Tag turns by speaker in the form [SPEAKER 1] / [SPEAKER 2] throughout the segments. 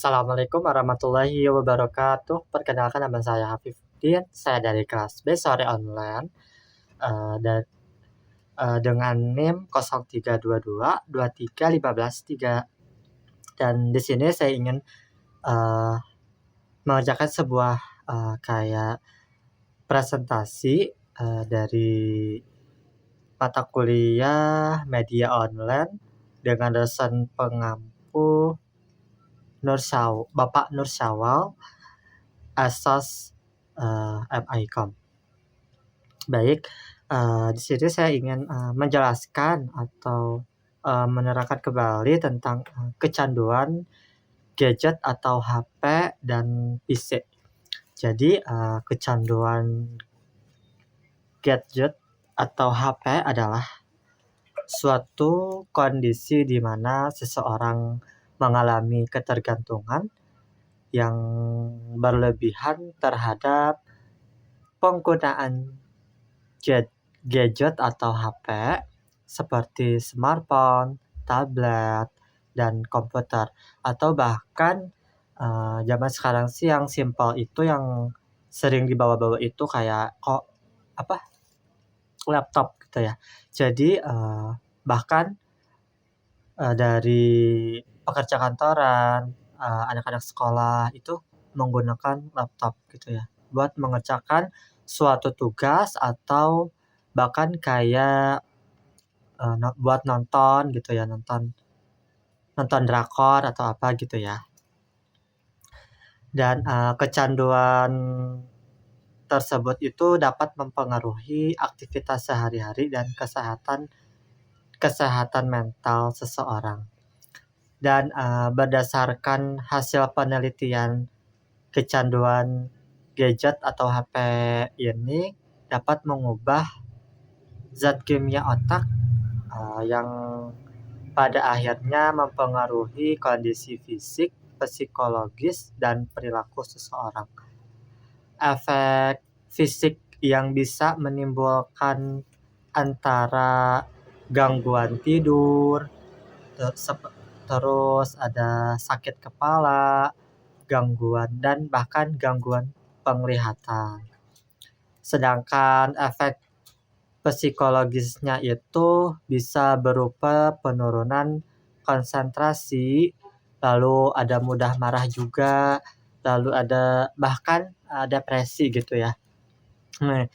[SPEAKER 1] Assalamualaikum warahmatullahi wabarakatuh. Perkenalkan, nama saya Hafifudin. Saya dari kelas B sore online dan dengan NIM 0322 23 15 3. Dan di sini saya ingin uh, mengerjakan sebuah kayak presentasi dari mata kuliah media online dengan dosen pengampu Bapak Nur Syawal, Asas MICOM. Baik, di sini saya ingin menjelaskan atau menerangkan kembali tentang kecanduan gadget atau HP dan PC. Jadi kecanduan gadget atau HP adalah suatu kondisi di mana seseorang mengalami ketergantungan yang berlebihan terhadap penggunaan gadget atau HP seperti smartphone, tablet, dan komputer. Atau bahkan zaman sekarang sih yang simpel itu yang sering dibawa-bawa itu kayak laptop gitu ya. Jadi bahkan dari pekerja kantoran, anak-anak sekolah itu menggunakan laptop gitu ya buat mengerjakan suatu tugas atau bahkan kayak buat nonton gitu ya, nonton drakor atau apa gitu ya. Dan kecanduan tersebut itu dapat mempengaruhi aktivitas sehari-hari dan kesehatan mental seseorang. Dan berdasarkan hasil penelitian, kecanduan gadget atau HP ini dapat mengubah zat kimia otak yang pada akhirnya mempengaruhi kondisi fisik, psikologis, dan perilaku seseorang. Efek fisik yang bisa menimbulkan antara gangguan tidur, terus ada sakit kepala, gangguan dan bahkan gangguan penglihatan. Sedangkan efek psikologisnya itu bisa berupa penurunan konsentrasi, lalu ada mudah marah juga, lalu ada bahkan depresi gitu ya. Nah,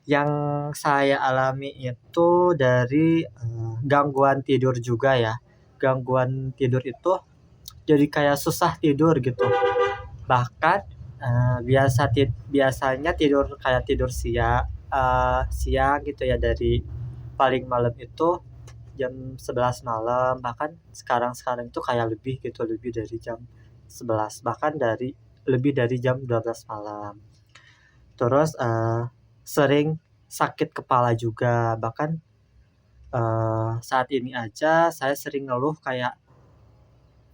[SPEAKER 1] yang saya alami itu dari gangguan tidur juga ya. Gangguan tidur itu jadi kayak susah tidur gitu. Bahkan biasanya tidur kayak tidur siang gitu ya, dari paling malam itu jam 11 malam, bahkan sekarang itu kayak lebih dari jam 11, bahkan lebih dari jam 12 malam. Terus sering sakit kepala juga, bahkan saat ini aja saya sering ngeluh kayak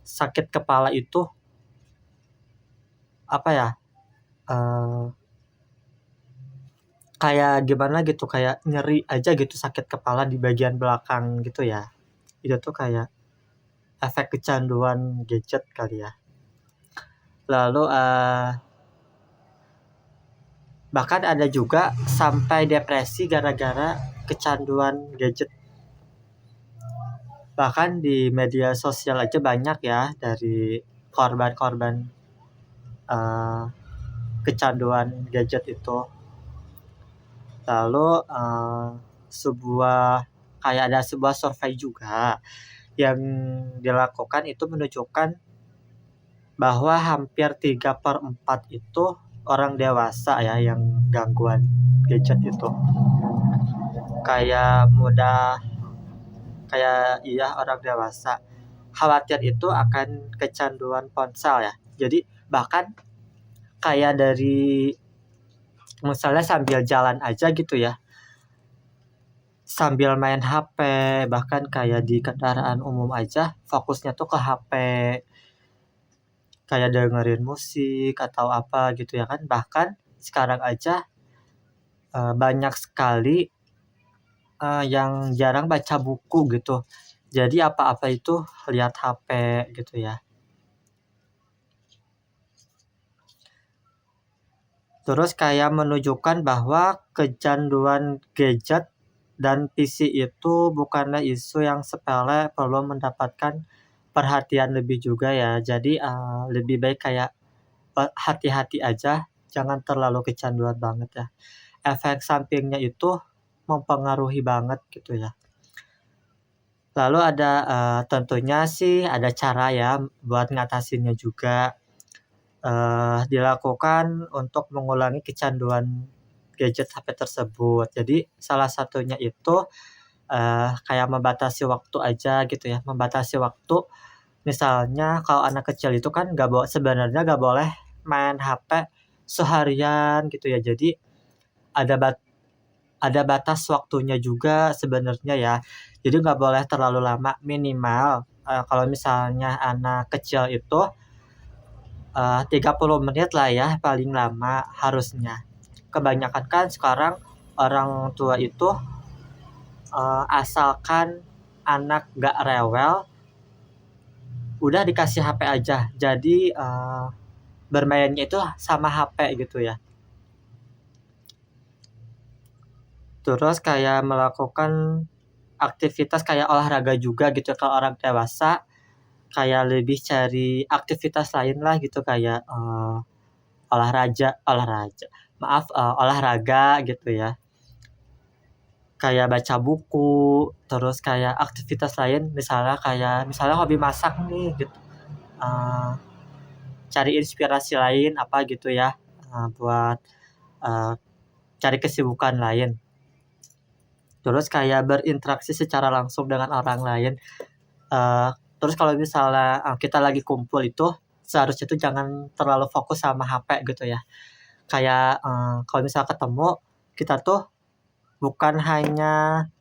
[SPEAKER 1] sakit kepala itu kayak gimana gitu, kayak nyeri aja gitu, sakit kepala di bagian belakang gitu ya. Itu tuh kayak efek kecanduan gadget kali ya. Lalu bahkan ada juga sampai depresi gara-gara kecanduan gadget. Bahkan di media sosial aja banyak ya dari korban-korban kecanduan gadget itu. Lalu ada sebuah survei juga yang dilakukan itu menunjukkan bahwa hampir 3/4 itu orang dewasa ya yang gangguan gadget itu. Orang dewasa khawatir itu akan kecanduan ponsel ya. Jadi bahkan kayak dari misalnya sambil jalan aja gitu ya, sambil main HP, bahkan kayak di kendaraan umum aja fokusnya tuh ke HP, kayak dengerin musik atau apa gitu ya kan. Bahkan sekarang aja banyak sekali yang jarang baca buku gitu, jadi apa-apa itu lihat HP gitu ya. Terus kayak menunjukkan bahwa kecanduan gadget dan PC itu bukanlah isu yang sepele, perlu mendapatkan perhatian lebih juga ya. Jadi, lebih baik kayak, hati-hati aja, jangan terlalu kecanduan banget ya. Efek sampingnya itu mempengaruhi banget gitu ya. Lalu ada, tentunya sih ada cara ya buat ngatasinnya juga, dilakukan untuk mengulangi kecanduan gadget HP tersebut. Jadi salah satunya itu, kayak membatasi waktu aja gitu ya, membatasi waktu. Misalnya kalau anak kecil itu kan sebenarnya nggak boleh main HP seharian gitu ya. Jadi ada bat ada batas waktunya juga sebenarnya ya. Jadi nggak boleh terlalu lama, minimal, kalau misalnya anak kecil itu, 30 menit lah ya paling lama harusnya. Kebanyakan kan sekarang orang tua itu, asalkan anak nggak rewel, udah dikasih HP aja. Jadi, bermainnya itu sama HP gitu ya. Terus kayak melakukan aktivitas kayak olahraga juga gitu kalau orang dewasa, kayak lebih cari aktivitas lain lah gitu kayak, olahraga gitu ya. Kayak baca buku, terus kayak aktivitas lain misalnya hobi masak nih gitu, eee, cari inspirasi lain apa gitu ya, buat, eee, cari kesibukan lain. Terus kayak berinteraksi secara langsung dengan orang lain, eee, terus kalau misalnya, kita lagi kumpul itu, seharusnya itu jangan terlalu fokus sama HP gitu ya. Kayak, kalau misalnya ketemu, kita tuh bukan hanya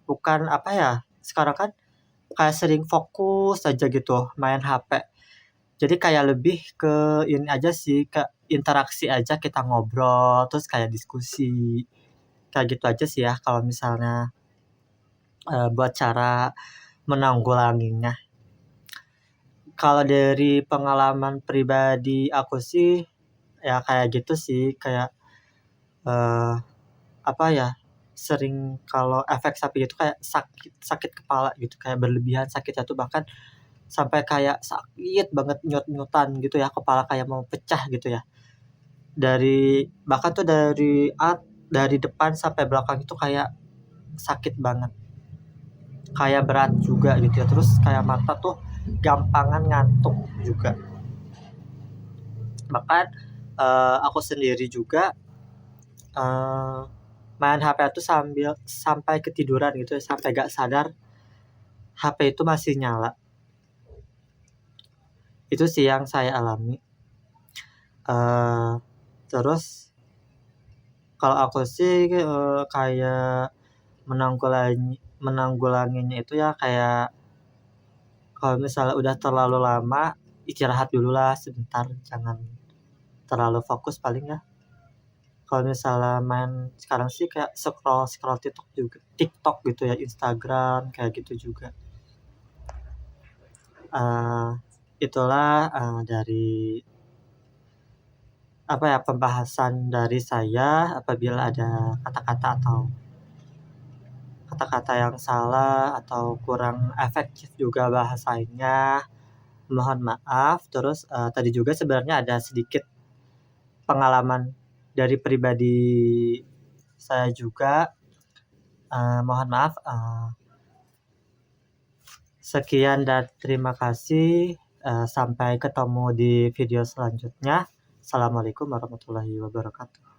[SPEAKER 1] bukan apa ya, sekarang kan kayak sering fokus aja gitu main HP. Jadi kayak lebih ke ini aja sih, ke interaksi aja kita ngobrol, terus kayak diskusi, kayak gitu aja sih ya kalau misalnya, buat cara menanggulanginya. Kalau dari pengalaman pribadi aku sih, ya kayak gitu sih, kayak, eee, apa ya, sering kalau efek samping itu kayak sakit sakit kepala gitu, kayak berlebihan sakitnya tuh bahkan sampai kayak sakit banget nyut-nyutan gitu ya, kepala kayak mau pecah gitu ya. Bahkan tuh dari depan sampai belakang itu kayak sakit banget, kayak berat juga gitu ya, terus kayak mata tuh gampangan ngantuk juga. Bahkan, aku sendiri juga, eee, main HP tuh sampai ketiduran gitu ya, sampai gak sadar HP itu masih nyala. Itu sih yang saya alami. Eee, Terus kalau aku sih, kayak menanggulanginya itu ya kayak kalau misalnya udah terlalu lama, istirahat dululah sebentar, jangan terlalu fokus paling ya. Kalau misalnya main sekarang sih kayak scroll-scroll TikTok gitu ya, Instagram, kayak gitu juga. Eee, Itulah, dari apa ya, pembahasan dari saya. Apabila ada kata-kata atau kata-kata yang salah atau kurang efektif juga bahasanya, mohon maaf. Terus, tadi juga sebenarnya ada sedikit pengalaman dari pribadi saya juga, mohon maaf, sekian dan terima kasih, sampai ketemu di video selanjutnya. Assalamualaikum warahmatullahi wabarakatuh.